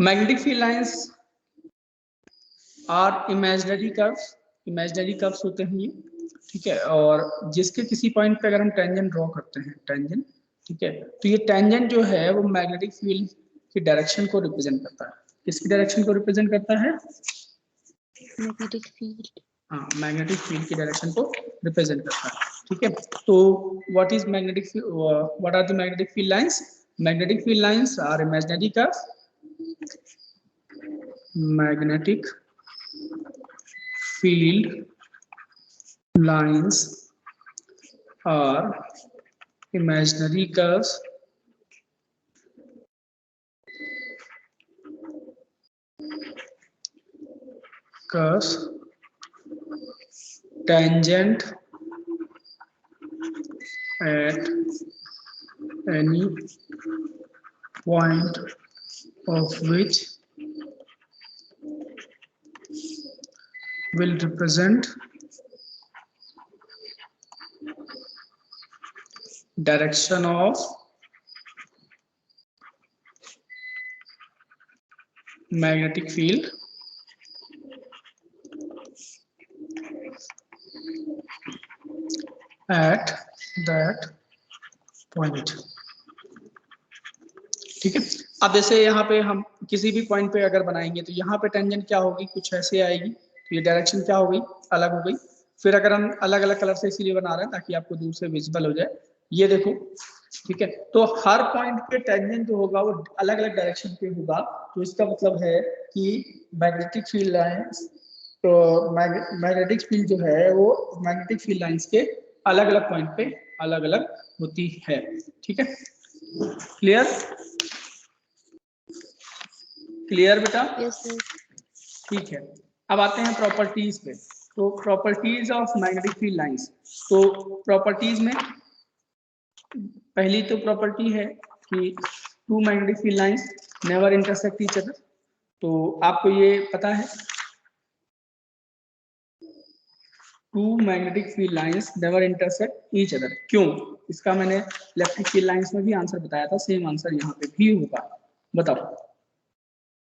Magnetic field lines are imaginary curves होते हैं ये, ठीक है। और जिसके किसी पॉइंट पे अगर हम टेंजेंट ड्रॉ करते हैं, टेंजेंट, ठीक है, तो ये टेंजेंट जो है वो मैग्नेटिक फील्ड की डायरेक्शन को रिप्रेजेंट करता है। किसकी डायरेक्शन को रिप्रेजेंट करता है? Magnetic field. हाँ, मैग्नेटिक फील्ड की डायरेक्शन को रिप्रेजेंट करता है, ठीक है। तो what is magnetic, what are the magnetic field lines? Magnetic field lines are imaginary curves, magnetic field lines are imaginary curves tangent at any point of which will represent direction of magnetic field at that point, ठीक है। अब जैसे यहाँ पे हम किसी भी point पे अगर बनाएंगे तो यहाँ पे टेंजेंट क्या होगी, कुछ ऐसे आएगी, तो ये डायरेक्शन क्या हो गई, अलग हो गई। फिर अगर हम अलग अलग कलर से इसीलिए बना रहे हैं ताकि आपको दूर से विजिबल हो जाए, ये देखो, ठीक है। तो हर पॉइंट पे टेंजेंट जो होगा वो अलग अलग डायरेक्शन पे होगा, तो इसका मतलब है कि मैग्नेटिक फील्ड लाइंस, तो मैग्नेटिक फील्ड जो है वो मैग्नेटिक फील्ड लाइंस के अलग अलग पॉइंट पे अलग अलग होती है, ठीक है। क्लियर? क्लियर बेटा? Yes sir. ठीक है। अब आते हैं प्रॉपर्टीज पे। तो properties of magnetic field lines, तो प्रॉपर्टीज में पहली तो प्रॉपर्टी है कि two magnetic field lines never intersect each other. तो आपको ये पता है, two magnetic field lines never intersect each other. क्यों? इसका मैंने इलेक्ट्रिक फील्ड लाइंस में भी आंसर बताया था, सेम आंसर यहाँ पे भी होगा। बताओ।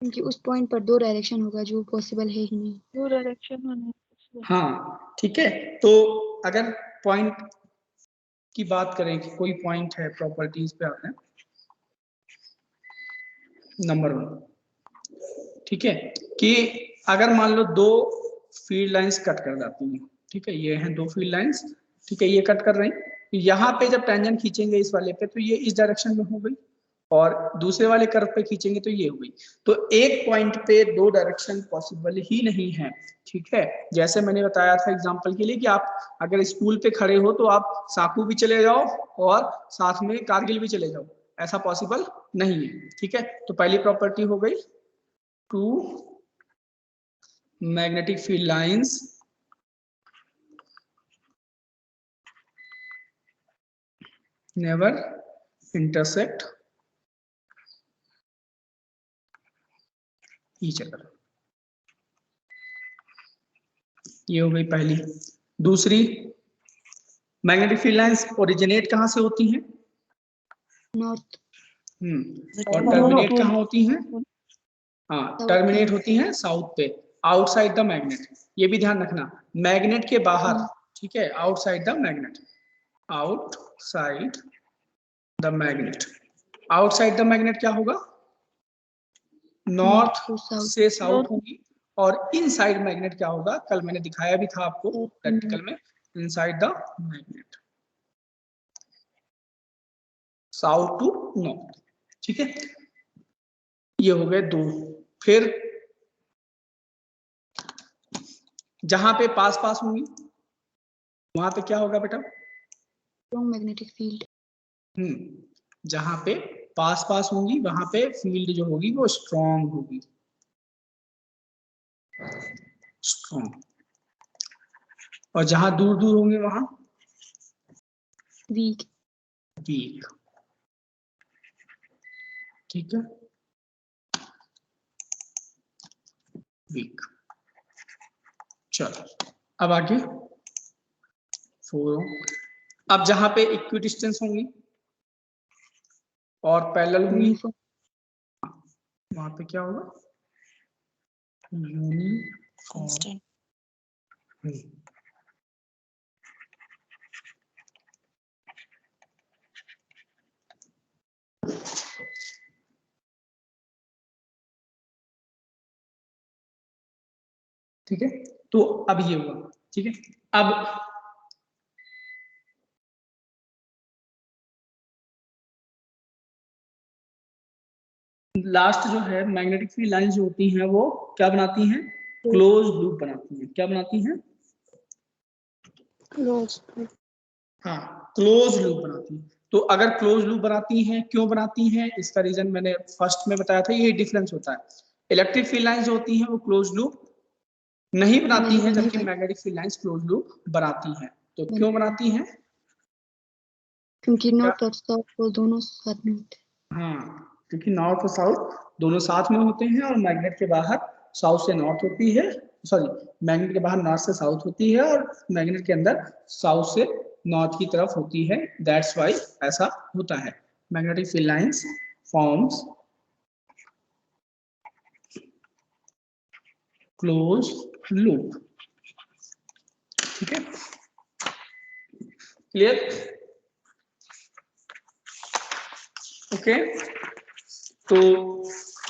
क्योंकि उस पॉइंट पर दो डायरेक्शन होगा जो पॉसिबल है ही नहीं। दो डायरेक्शन होने। हाँ, ठीक है। तो अगर पॉइंट की बात करें कि कोई पॉइंट है, प्रॉपर्टीज पे आते हैं, नंबर 1, ठीक है, कि अगर मान लो दो फील्ड लाइंस कट कर जाती हैं, ठीक है, ये हैं दो फील्ड लाइंस, ठीक है, ये कट कर रही हैं, यहाँ पे जब टेंजेंट खींचेंगे इस वाले पे तो ये इस डायरेक्शन में हो गई, और दूसरे वाले कर्व पे खींचेंगे तो ये हो गई। तो एक पॉइंट पे दो डायरेक्शन पॉसिबल ही नहीं है, ठीक है। जैसे मैंने बताया था एग्जांपल के लिए कि आप अगर स्कूल पे खड़े हो तो आप साकू भी चले जाओ और साथ में कारगिल भी चले जाओ, ऐसा पॉसिबल नहीं है, ठीक है। तो पहली प्रॉपर्टी हो गई, two magnetic field lines never intersect each other. ये हो गई पहली। दूसरी, मैग्नेटिक फील्ड लाइंस ओरिजिनेट कहाँ से होती हैं? नॉर्थ। और टर्मिनेट कहाँ होती हैं? हाँ, टर्मिनेट होती हैं साउथ पे, आउटसाइड द मैग्नेट। ये भी ध्यान रखना, मैग्नेट के बाहर, ठीक है, outside the magnet, outside the magnet. Outside the magnet क्या होगा? नॉर्थ से साउथ होगी। और इनसाइड मैग्नेट क्या होगा? कल मैंने दिखाया भी था आपको प्रैक्टिकल में, inside the magnet, south to north, ठीक है। ये हो गए दो। फिर जहां पे पास पास होंगी वहां पे क्या होगा बेटा? Strong magnetic field. जहां पे पास पास होंगी वहां पे फील्ड जो होगी वो स्ट्रॉन्ग होगी, स्ट्रॉन्ग। और जहां दूर दूर होंगे वहां वीक। वीक, ठीक है, वीक। चलो अब आगे 4। अब जहां पे इक्विडिस्टेंस होंगी और पैरेलल होंगी, वहां पे क्या होगा, कांस्टेंट। ठीक है, तो अब ये हुआ। ठीक है, अब लास्ट जो है मैग्नेटिक फील्ड लाइंस जो होती हैं वो क्या बनाती हैं, क्लोज लूप बनाती हैं। क्या बनाती हैं, क्लोज। हाँ क्लोज लूप बनाती हैं। तो अगर क्लोज लूप बनाती हैं, क्यों बनाती हैं, इसका रीजन मैंने फर्स्ट में बताया था, ये डिफरेंस होता है। इलेक्ट्रिक फील्ड लाइंस जो होती हैं वो क्लोज लूप नहीं बनाती हैं, जबकि magnetic field lines close loop बनाती हैं। तो क्यों बनाती हैं, क्योंकि नॉर्थ और साउथ को दोनों साथ में होते हैं। हाँ क्योंकि नॉर्थ और साउथ दोनों साथ में होते हैं, और मैग्नेट के बाहर साउथ से नॉर्थ होती है, सॉरी मैग्नेट के बाहर नॉर्थ से साउथ होती है, और मैग्नेट के अंदर साउथ से नॉर्थ की तरफ होती है। दैट्स वाई ऐसा होता है। Magnetic field lines forms close loop. ठीक है, क्लियर, ओके। तो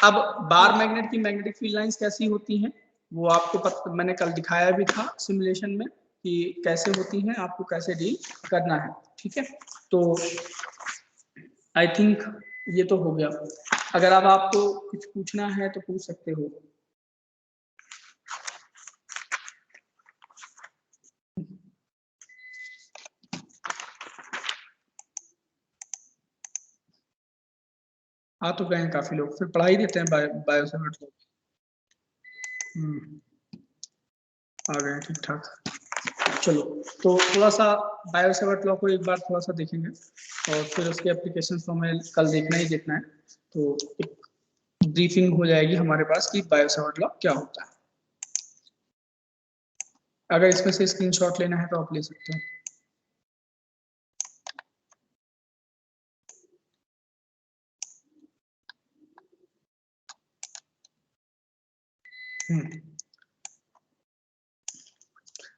अब बार मैग्नेट की मैग्नेटिक फील्ड लाइंस कैसी होती हैं, वो आपको मैंने कल दिखाया भी था सिमुलेशन में कि कैसे होती हैं, आपको कैसे डील करना है। ठीक है, तो आई थिंक ये तो हो गया। अगर अब आपको कुछ पूछना है तो पूछ सकते हो। आ तो गए हैं काफी लोग, फिर पढ़ा ही देते हैं बायो से मतलब। आ गए ठीक ठाक। चलो, तो थोड़ा सा बायो सेवर्ट लॉ को एक बार थोड़ा सा देखेंगे, और फिर उसके एप्लीकेशन तो हमें कल देखना ही देखना है। तो एक ब्रीफिंग हो जाएगी हमारे पास कि बायो सेवर्ट लॉ क्या होता है। अगर इसमें से स्क्रीनशॉट लेना है तो आप ले सकते हैं।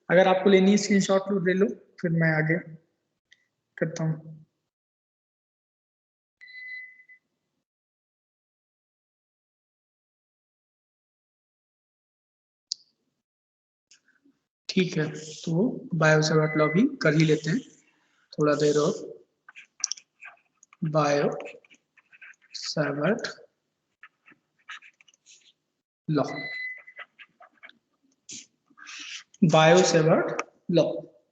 अगर आपको लेनी है स्क्रीनशॉट लो, ले लो, फिर मैं आगे करता हूँ। ठीक है, तो बायो सेवर्ट लॉ भी कर ही लेते हैं थोड़ा देर और। Bio Savart law, bio Savart law.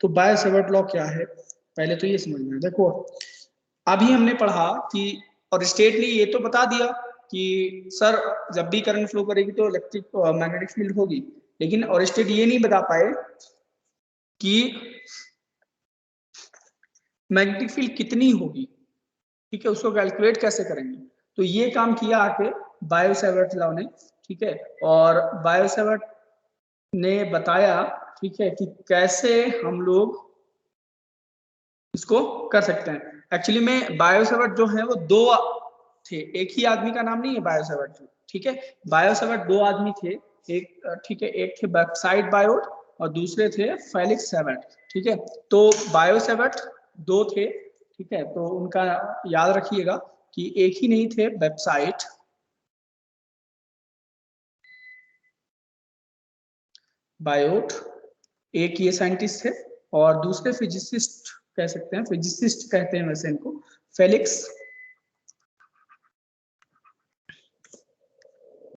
तो बायो सेवर्ट लॉ क्या है, पहले तो ये समझना है। देखो अभी हमने पढ़ा कि, और स्टेट ने ये तो बता दिया कि सर जब भी करंट फ्लो करेगी तो इलेक्ट्रिक मैग्नेटिक फील्ड होगी, लेकिन और स्टेट ये नहीं बता पाए कि मैग्नेटिक फील्ड कितनी होगी। ठीक है, उसको कैलकुलेट कैसे करेंगे, तो ये काम किया आके बायो सेवर्ट लॉ ने। ठीक है, और बायो सेवर्ट ने बताया, ठीक है, कि कैसे हम लोग इसको कर सकते हैं। एक्चुअली में बायो सेवर्ट जो है वो दो थे, एक ही आदमी का नाम नहीं है बायो सेवर्ट। ठीक है, बायो सेवर्ट दो आदमी थे, एक ठीक है, एक थे बक्साइड बायोट और दूसरे थे फेलिक्स सेवर्ट। ठीक है, तो बायो सेवर्ट दो थे। ठीक है, तो उनका याद रखिएगा कि एक ही नहीं थे वेबसाइट, बायोट एक ये साइंटिस्ट थे, और दूसरे फिजिसिस्ट कह सकते हैं, फिजिसिस्ट कहते हैं वैसे इनको, फेलिक्स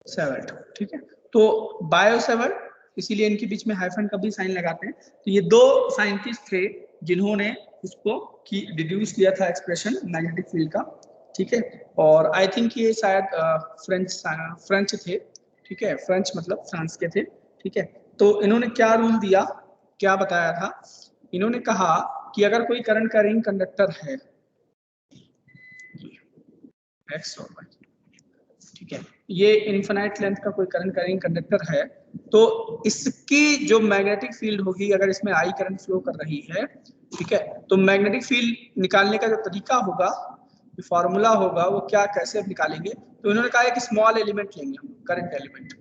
सेवर्ट। ठीक है, तो बायो सेवर्ट, इसीलिए इनके बीच में हाइफन का भी साइन लगाते हैं। तो ये दो साइंटिस्ट थे जिन्होंने इसको की डिड्यूस किया था एक्सप्रेशन मैग्नेटिक फील्ड का। ठीक है, और आई थिंक ये शायद फ्रेंच थे। ठीक है, फ्रेंच मतलब फ्रांस के थे। ठीक है, तो इन्होंने क्या रूल दिया, क्या बताया था, इन्होंने कहा कि अगर कोई करंट का रिंग कंडक्टर है एक्स और वाई, ठीक है, ये इनफिनाइट लेंथ का कोई करंट कैरिंग कंडक्टर है, तो इसकी जो मैग्नेटिक फील्ड होगी, अगर इसमें आई करंट फ्लो कर रही है, ठीक है, तो मैग्नेटिक फील्ड निकालने का जो तरीका होगा फॉर्मूला होगा वो क्या कैसे निकालेंगे, तो इन्होंने कहा है कि स्मॉल एलिमेंट लेंगे हम, करंट एलिमेंट।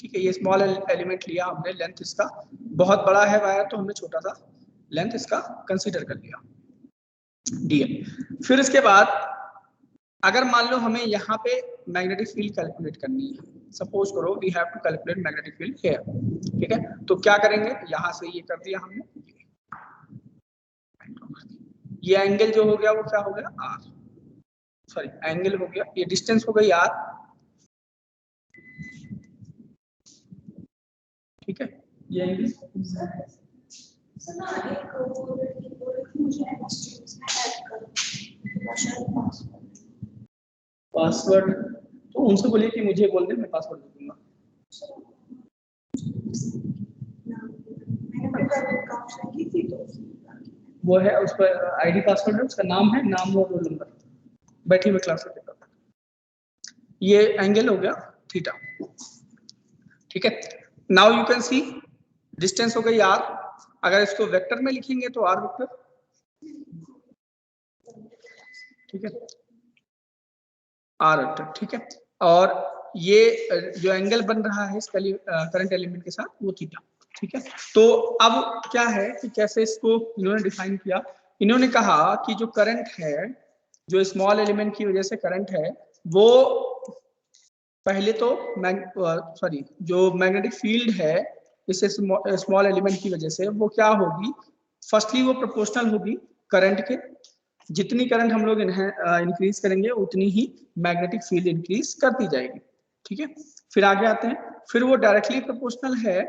ठीक है, ये स्मॉल एलिमेंट लिया हमने, लेंथ इसका बहुत बड़ा है वायर तो हमने छोटा सा लेंथ इसका कंसीडर कर लिया, डीएल। फिर इसके बाद अगर मान लो हमें यहाँ पे मैग्नेटिक फील्ड कैलकुलेट करनी है, सपोज करो we have to calculate magnetic field here, ठीक है, तो क्या करेंगे, यहाँ से ये कर दिया हमने, ये एंगल जो हो गया वो क्या हो गया आर, सॉरी एंगल हो गया, ये डिस्टेंस हो गई आर, ठीक है, ये एंगल पासवर्ड तो उनसे बोलिए कि मुझे बोल दे, मैं पासवर्ड दे दूंगा। वो है उस पर आईडी पासवर्ड है, उसका नाम है, नाम और रोल नंबर, बैठी हुई क्लास में। ये एंगल हो गया थीटा, ठीक है। Now you can see distance हो गई आर, अगर इसको वेक्टर में लिखेंगे तो आर वेक्टर, ठीक है, आर वेक्टर, ठीक है। और ये जो एंगल बन रहा है इस करंट एलिमेंट के साथ वो थीटा, ठीक है। तो अब क्या है कि कैसे इसको इन्होंने डिफाइन किया, इन्होंने कहा कि जो करंट है, जो स्मॉल एलिमेंट की वजह से करंट है, वो पहले तो सॉरी जो मैग्नेटिक फील्ड है इस स्मॉल एलिमेंट की वजह से वो क्या होगी, फर्स्टली वो प्रोपोर्शनल होगी करंट के, जितनी करंट हम लोग इंक्रीज करेंगे उतनी ही मैग्नेटिक फील्ड इंक्रीज करती जाएगी, ठीक है। फिर आगे आते हैं, फिर वो डायरेक्टली प्रोपोर्शनल है,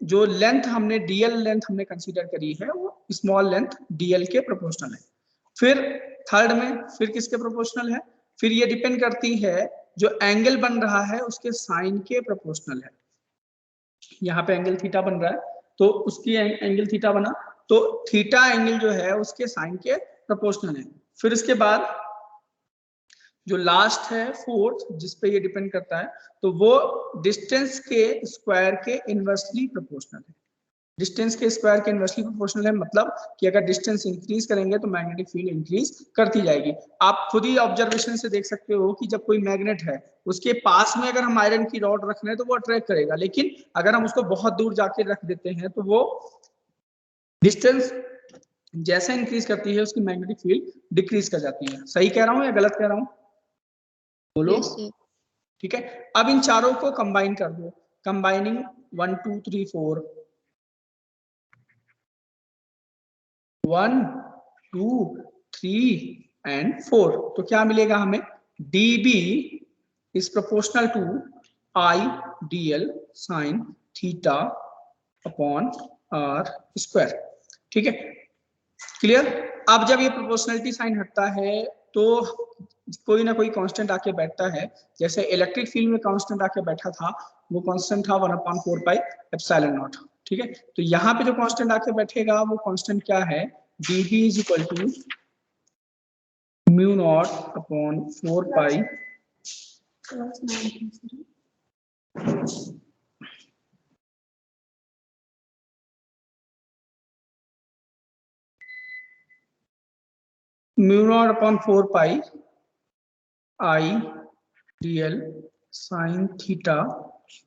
जो लेंथ हमने डीएल लेंथ हमने कंसीडर करी है वो स्मॉल लेंथ डीएल के प्रोपोर्शनल है। फिर थर्ड में फिर किसके प्रोपोर्शनल है, फिर ये डिपेंड करती है जो एंगल बन रहा है उसके साइन के प्रोपोर्शनल है। यहाँ पे एंगल थीटा बन रहा है तो उसकी एंगल थीटा बना, तो थीटा एंगल जो है उसके साइन के प्रोपोर्शनल है। फिर इसके बाद जो लास्ट है फोर्थ, जिस पे ये डिपेंड करता है, तो वो डिस्टेंस के स्क्वायर के इनवर्सली प्रोपोर्शनल है। डिस्टेंस के स्क्वायर के इनवर्सली प्रोपोर्शनल है, मतलब कि अगर डिस्टेंस इंक्रीज करेंगे तो मैग्नेटिक फील्ड इंक्रीज करती जाएगी। आप खुद ही ऑब्जर्वेशन से देख सकते हो कि जब कोई मैग्नेट है उसके पास में अगर हम आयरन की रॉड रख रहे हैं तो वो अट्रैक्ट करेगा, लेकिन अगर हम उसको बहुत दूर जाके रख देते हैं तो वो डिस्टेंस जैसे इंक्रीज करती है उसकी मैग्नेटिक फील्ड डिक्रीज कर जाती है। सही कह रहा हूँ या गलत कह रहा हूँ, बोलो। Yes, sir. ठीक है, अब इन चारों को कंबाइन कर दो, कंबाइनिंग 1 2 3 4, 1 2 3 एंड 4, तो क्या मिलेगा हमें, dB is proportional to I dl sine theta upon R square, ठीक है, क्लियर। अब जब ये प्रोपोर्शनलिटी साइन हटता है तो कोई ना कोई कांस्टेंट आके बैठता है, जैसे इलेक्ट्रिक फील्ड में कांस्टेंट आके बैठा था, वो कांस्टेंट था 1/4 पाई एप्सिलॉन नॉट, ठीक है। तो यहाँ पे जो कांस्टेंट आके बैठेगा वो कांस्टेंट क्या है, dB is equal to mu naught upon 4 pi mu naught upon 4 pi I dl sine theta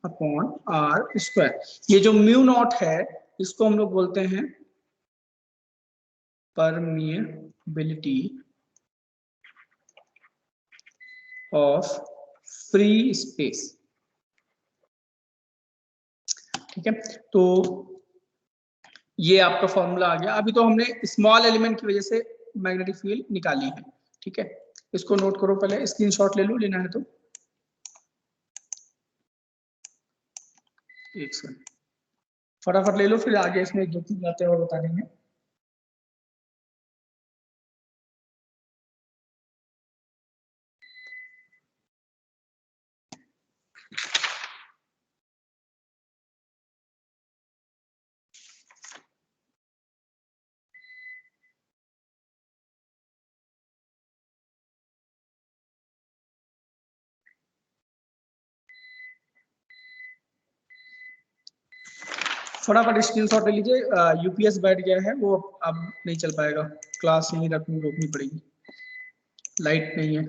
upon R square. ये जो म्यू नॉट है इसको हम लोग बोलते हैं परमिएबिलिटी ऑफ फ्री स्पेस, ठीक है। तो ये आपका फॉर्मूला आ गया। अभी तो हमने स्मॉल एलिमेंट की वजह से मैग्नेटिक फील्ड निकाली है, ठीक है। इसको नोट करो, पहले स्क्रीनशॉट ले लो, लेना है तो एक सेकंड फटाफट ले लो, फिर आगे इसमें 2 3 बातें और बता देंगे। फटाफट स्क्रीनशॉट ले लीजिए, यूपीएस बैठ गया है, वो अब नहीं चल पाएगा, क्लास यहीं रोकनी पड़ेगी, लाइट नहीं है।